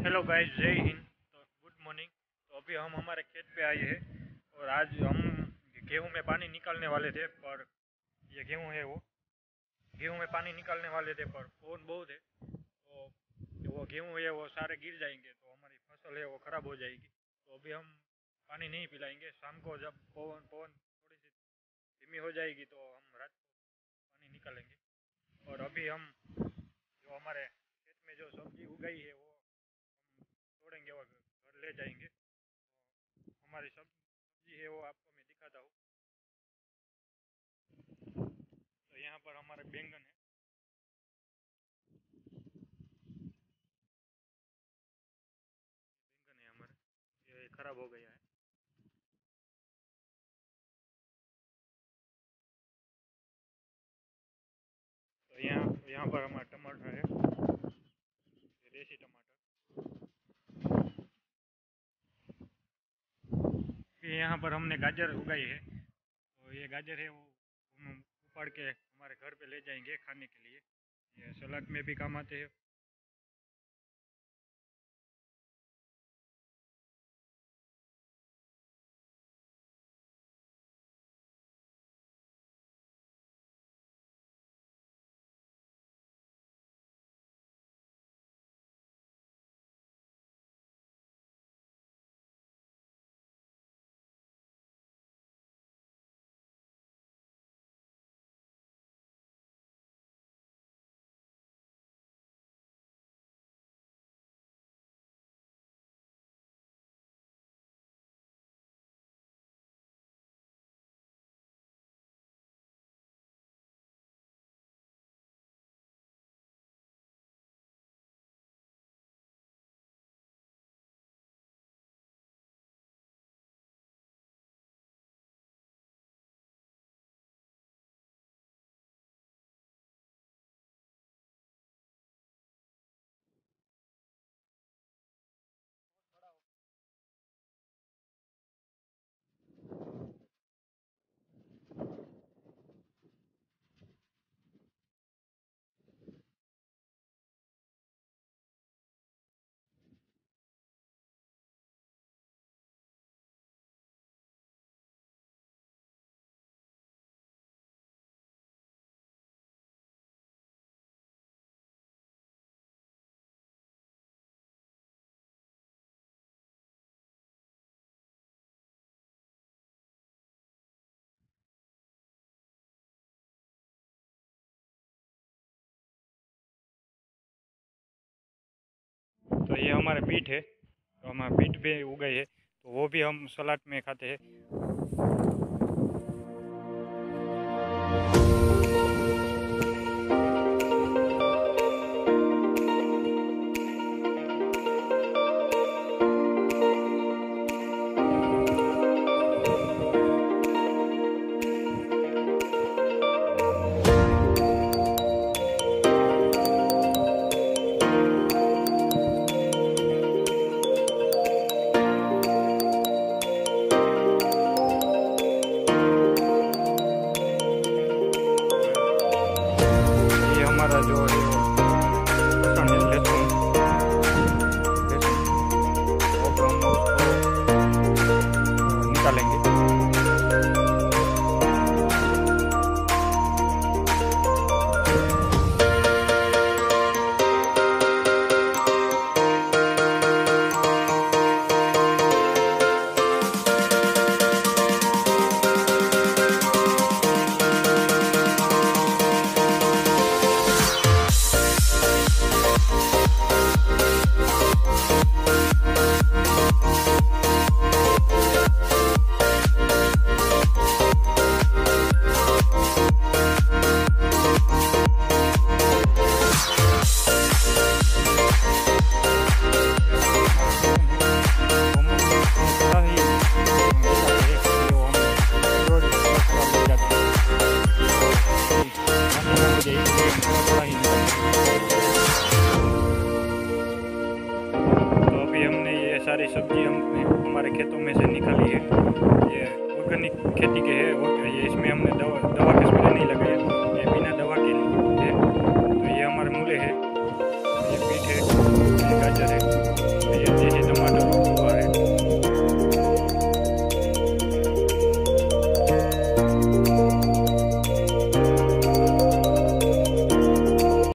Hello guys, जय हिंद। तो good morning. तो अभी हम हमारे खेत पे आए हैं और आज हम गेहूं में पानी निकालने वाले थे, पर ये गेहूं है वो गेहूं में पानी निकालने वाले थे, पर पवन बहुत है तो जो वो गेहूं है वो सारे गिर जाएंगे, तो हमारी फसल है वो ख़राब हो जाएगी। तो अभी हम पानी नहीं पिलाएंगे। शाम को जब पवन पवन थोड़ी सी धीमी हो जाएगी तो हम रात को पानी निकालेंगे। और अभी हम जो हमारे खेत में जो सब्जी उगाई है वो तोड़ेंगे और घर ले जाएंगे। तो हमारी सब्जी है वो आपको मैं दिखाता हूँ। तो यहाँ पर हमारे बैंगन है। बैंगन है हमारे, ये खराब हो गया है। तो यहाँ पर हमारा टमाटर है, ये देसी टमाटर। फिर यहाँ पर हमने गाजर उगाई है, तो ये गाजर है वो हम उपाड़ के हमारे घर पे ले जाएंगे खाने के लिए। ये सलाद में भी काम आते हैं। तो ये हमारे बीट है, तो हमारे बीट भी उगाई है, तो वो भी हम सलाद में खाते हैं। ये हमारा जो है